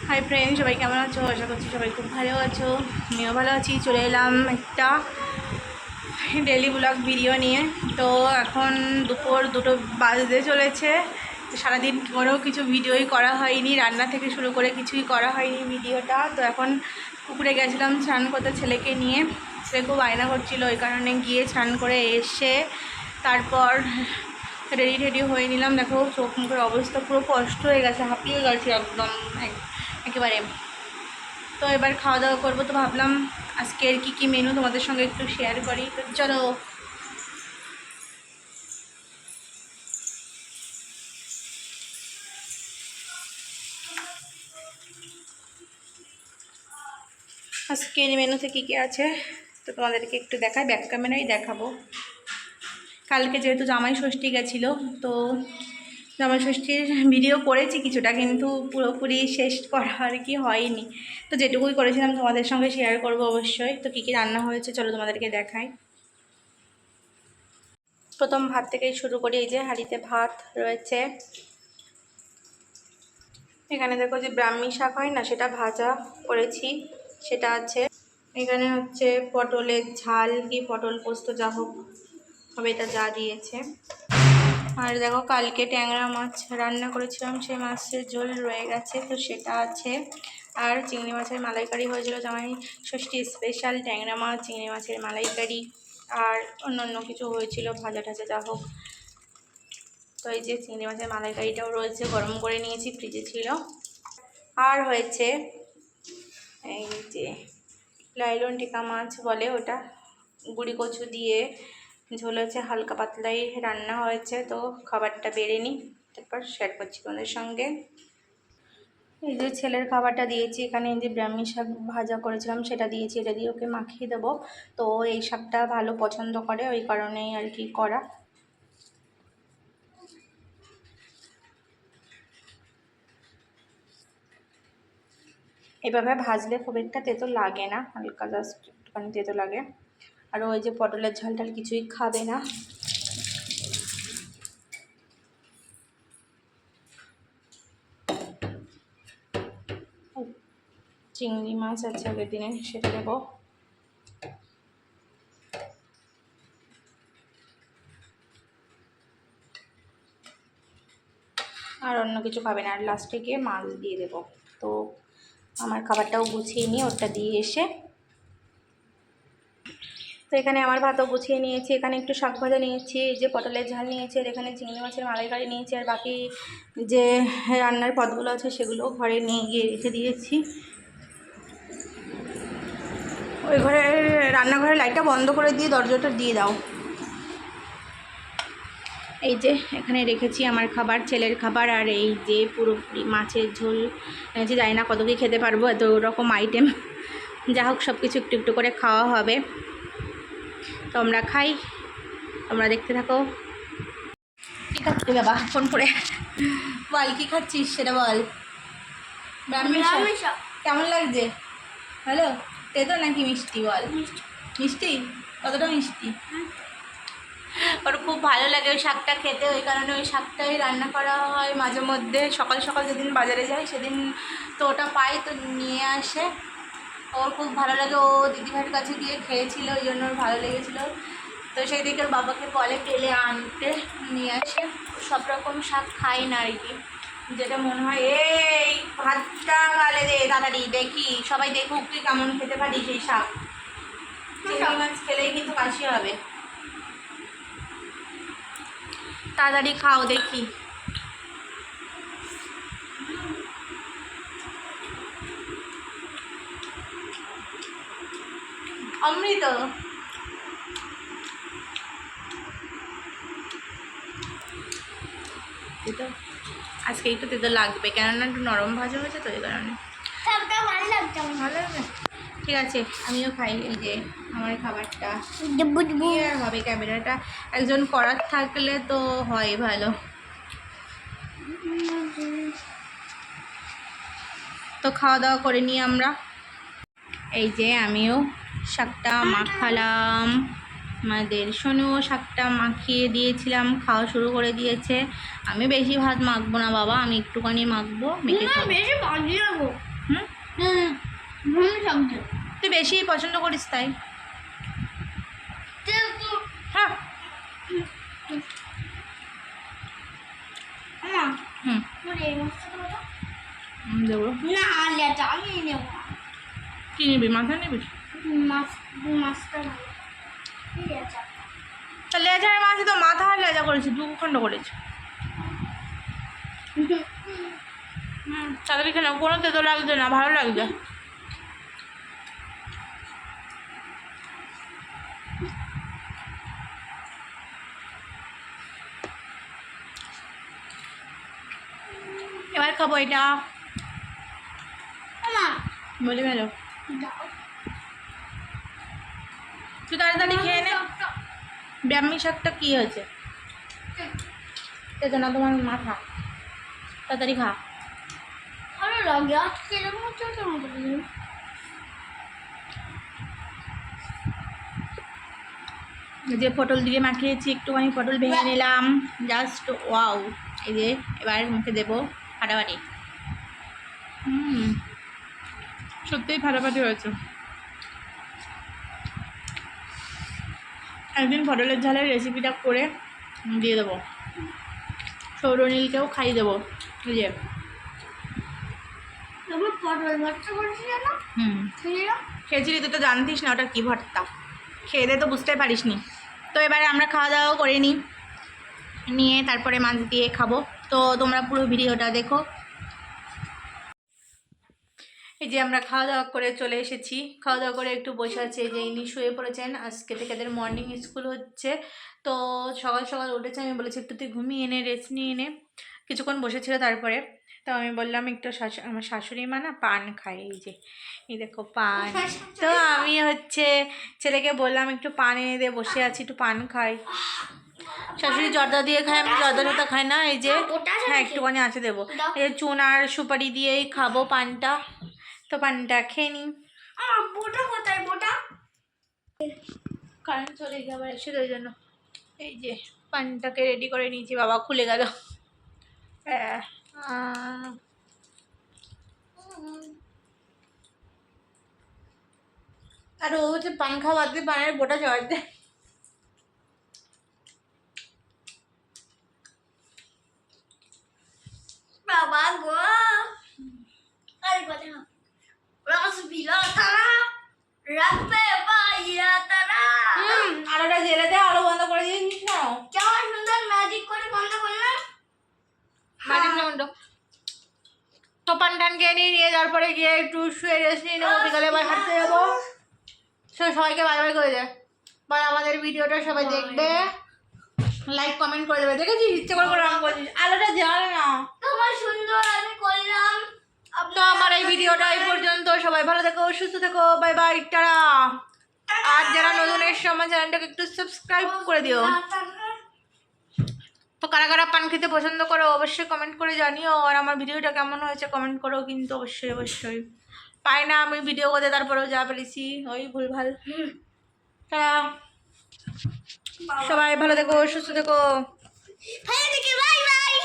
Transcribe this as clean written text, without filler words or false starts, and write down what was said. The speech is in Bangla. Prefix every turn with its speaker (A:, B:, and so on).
A: হাই ফ্রেন্ড, সবাই কেমন আছো? আশা করছি সবাই খুব ভালো আছো। আমিও ভালো আছি। চলে এলাম একটা ডেলি ব্লগ ভিডিও নিয়ে। তো এখন দুপুর 2টো বাজতে চলেছে। সারাদিন পরেও কিছু ভিডিওই করা হয়নি, রান্না থেকে শুরু করে কিছুই করা হয়নি ভিডিওটা। তো এখন পুকুরে গেছিলাম স্নান করতে ছেলেকে নিয়ে। ছেলে খুব বায়না করছিল, ওই কারণে গিয়ে স্নান করে এসে তারপর রেডি হয়ে নিলাম। দেখো চোখ মুখের অবস্থা পুরো কষ্ট হয়ে গেছে, হাঁপিয়ে গেছি একদম একেবারে। তো এবার খাওয়া দাওয়া করবো। তো ভাবলাম আজকের কী মেনু তোমাদের সঙ্গে একটু শেয়ার করি। তো চলো। আজকের মেনুতে কী আছে তো তোমাদেরকে একটু দেখাই, ব্যাক ক্যামেরাই দেখাবো। কালকে যেহেতু জামাই ষষ্ঠী গেছিলো, তো জামাই ষষ্ঠীর ভিডিও করেছি কিছুটা, কিন্তু পুরোপুরি শেষ করা আর কি হয়নি। তো যেটুকুই করেছিলাম তোমাদের সঙ্গে শেয়ার করব অবশ্যই। তো কী রান্না হয়েছে চলো তোমাদেরকে দেখাই। প্রথম ভাত থেকেই শুরু করি। এই যে হাঁড়িতে ভাত রয়েছে। এখানে দেখো যে ব্রাহ্মী শাক হয় না, সেটা ভাজা করেছি, সেটা আছে। এখানে হচ্ছে পটলের ঝাল কি পটল পোস্ত যা হোক হবে, এটা যা দিয়েছে। আর দেখো কালকে ট্যাংরা মাছ রান্না করেছিলাম, সেই মাছের ঝোল রয়ে গেছে, তো সেটা আছে। আর চিংড়ি মাছের মালাইকারি হয়েছিল জামাই ষষ্ঠী স্পেশাল, ট্যাংরা মাছ, চিংড়ি মাছের মালাইকারি আর অন্য কিছু হয়েছিল, ভাজা টাজা যা হোক। তো এই যে চিংড়ি মাছের মালাইকারিটাও রয়েছে, গরম করে নিয়েছি, ফ্রিজে ছিল। আর হয়েছে এই যে লাইলন টিকা মাছ বলে ওটা, গুঁড়ি কচু দিয়ে ঝোল হয়েছে, হালকা পাতলাই রান্না হয়েছে। তো খাবারটা বেড়ে নিই, তারপর শেয়ার করছি তোমাদের সঙ্গে। এই যে ছেলের খাবারটা দিয়েছি, এখানে এই যে ব্রাহ্মী শাক ভাজা করেছিলাম সেটা দিয়েছি, এটা দিয়ে ওকে মাখিয়ে দেবো। তো এই শাকটা ভালো পছন্দ করে, ওই কারণেই আর কি করা। এভাবে ভাজলে খুব একটা তেতো লাগে না, হালকা জাস্ট একটুখানি তেতো লাগে। আর ওই যে পটলের ঝালটাল কিছুই খাবে না। চিংড়ি মাছ আছে আগের দিনে, সেটা দেবো। আর অন্য কিছু খাবে না। আর লাস্টে গিয়ে মাছ দিয়ে দেবো। তো আমার খাবারটাও গুছিয়ে নিয়ে ওটা দিয়ে এসে, তো এখানে আমার ভাতও গুছিয়ে নিয়েছি। এখানে একটু শাক ভাজা নিয়েছি, এই যে পটলের ঝাল নিয়েছি, আর এখানে চিংড়ি মাছের মালাইকারি নিয়েছি। আর বাকি যে রান্নার পদগুলো আছে সেগুলো ঘরে নিয়ে গিয়ে রেখে দিয়েছি। ওই ঘরে রান্নাঘরের লাইটটা বন্ধ করে দিয়ে দরজাটা দিয়ে দাও। এই যে এখানে রেখেছি আমার খাবার, ছেলের খাবার। আর এই যে পুরোপুরি মাছের ঝোল যে জানি না কত কি খেতে পারবো, এত রকম আইটেম, যা হোক সব কিছু একটু একটু করে খাওয়া হবে। তো আমরা খাই, তোমরা দেখতে থাকো। কী খাচ্ছি বাবা ফোন করে? বল কী খাচ্ছিস সেটা বল। ব্রাহ্মী শাক কেমন লাগছে? ভালো? তেতো নাকি মিষ্টি? বল। মিষ্টি? কতটা মিষ্টি? ওর খুব ভালো লাগে ওই শাকটা খেতে, ওই কারণে ওই শাকটাই রান্না করা হয় মাঝে মধ্যে। সকাল সকাল যেদিন বাজারে যায় সেদিন তো ওটা পাই, তো নিয়ে আসে। ওর খুব ভালো লাগে, ও দিদিভাইয়ের কাছে গিয়ে খেয়েছিল, ওই জন্য ওর ভালো লেগেছিলো। তো সেই দিকে ওর বাবাকে বলে পেলে আনতে, নিয়ে আসে। সব রকম শাক খাই না আর কি, যেটা মনে হয়। এই ভাতটা গালে দে তাড়াতাড়ি, দেখি সবাই দেখুক তুই কেমন খেতে পারিস সেই শাক। চিংড়ি মাছ খেলেই কিন্তু কাশি হবে, তাড়াতাড়ি খাও দেখি। অমৃত আজকে একটু তেতো লাগবে, কেননা একটু নরম ভাজা হয়েছে তো, এই কারণে। ভালো লাগবে, ঠিক আছে আমিও খাই। এই যে আমার খাবারটা আর হবে, ক্যামেরাটা একজন করার থাকলে তো হয় ভালো। তো খাওয়া দাওয়া করে নিই আমরা। এই যে আমিও শাকটা মাখালাম, আমাদের সোনুও শাকটা মাখিয়ে দিয়েছিলাম, খাওয়া শুরু করে দিয়েছে। আমি বেশি ভাত মাখবো না বাবা, আমি একটুখানি মাখবো, মেখে খাবো। হুম,
B: সবজি
A: তুই বেশি পছন্দ করিস তাই। হ্যাঁ। হুম, দেবো।
B: না লেটা আমি নেব
A: কি নিবি, মাথা নিবি?
B: মাছটা ঠিক আছে
A: তা লেজার মাঝে তো মাথা আর লেজা করেছি, দু খণ্ড করেছি। তাড়াতাড়ি খেলাম, কোনো তেতো লাগছে না, ভালো লাগছে। এবার খাবো এটা। বলি ভালো, তুই তাড়াতাড়ি খেয়ে নে। ব্রাহ্মী শাকটা কি হয়েছে? তেতো না তোমার মাথা, তাড়াতাড়ি খা।
B: ভালো লাগে আজকে এরকম চোখের মতো
A: যে পটল দিয়ে মাখিয়েছি, একটুখানি পটল ভেঙে নিলাম, জাস্ট ওয়াও। এই যে এবার মুখে দেবো, ফাটাফাটি। সত্যিই ফাটাফাটি হয়েছে। একদিন পটলের ঝালের রেসিপিটা করে দিয়ে দেবো, সৌরনীলকেও খাইয়ে দেবো। এই যে
B: পটল ভর্তা করেছিল না
A: খেয়েছিলি, তুই তো জানতিস না ওটা কী ভর্তা, খেয়ে দিয়ে তো বুঝতে পারিস নি। তো এবারে আমরা খাওয়া দাওয়া করে নিই, নিয়ে তারপরে মাছ দিয়ে খাবো। তো তোমরা পুরো ভিডিওটা দেখো। এই যে আমরা খাওয়া দাওয়া করে চলে এসেছি, খাওয়া দাওয়া করে একটু বসে আছি। এই যে ইনি শুয়ে পড়েছেন, আজকে থেকে এদের মর্নিং স্কুল হচ্ছে। তো সকাল সকাল উঠেছে, আমি বলেছি একটু তুই ঘুমিয়ে এনে রেস্ট নিয়ে এনে, কিছুক্ষণ বসেছিল। তারপরে তো আমি বললাম একটু আমার শাশুড়ি মা না পান খায়, এই যে এই দেখো পান। তো আমি হচ্ছে ছেলেকে বললাম একটু পান এনে দিয়ে, বসে আছি একটু পান খাই। শাশুড়ি জর্দা দিয়ে খায়, আমি জর্দা টর্দা খাই না। এই যে হ্যাঁ একটুখানি আছে দেবো, এই যে চুন আর সুপারি দিয়েই খাবো পানটা। তো পানটা খেয়ে নিই।
B: বোটা কোথায় বোটা
A: কারেন্ট চলে গিয়ে আবার এসে, ওই জন্য এই যে পানটাকে রেডি করে নিয়েছি। বাবা খুলে গেল। আর ও হচ্ছে পান খাওয়া বাদ দিয়ে পানের বোটা চড়াতে।
B: বাবা গো আরে কথা রসবিলা তারা রাখবে পাইয়া তারা
A: আলোটা জেলে দে, আলো বন্ধ করে দিয়েছিস না?
B: কেমন সুন্দর ম্যাজিক করে বন্ধ করলাম।
A: তো পান টান খেয়ে নিয়ে তারপরে গিয়ে একটু শুয়ে রেস্ট নিয়ে নেবো, বিকালে আবার হাঁটতে যাবো। সবাইকে বাই বাই করে দে, বা আমাদের ভিডিওটা সবাই দেখবে, লাইক কমেন্ট করে দেবে। দেখেছিস ইচ্ছে করে রং করছিস, আলোটা জ্বালে না।
B: তোমার সুন্দর আমি করলাম।
A: তো আমার এই ভিডিওটা এই পর্যন্ত, সবাই ভালো থেকো, সুস্থ থেকো, বাই বাই, টাটা। আর যারা নতুন এসছো আমার চ্যানেলটাকে একটু সাবস্ক্রাইব করে দিও। তো কারা কারা পান খেতে পছন্দ করো অবশ্যই কমেন্ট করে জানিও, আর আমার ভিডিওটা কেমন হয়েছে কমেন্ট করো কিন্তু অবশ্যই অবশ্যই। পাই না আমি ভিডিও করতে, তারপরেও যা পেরেছি ওই ভুলভাল। তারা সবাই ভালো থেকো, সুস্থ থেকো।
B: Bye bye.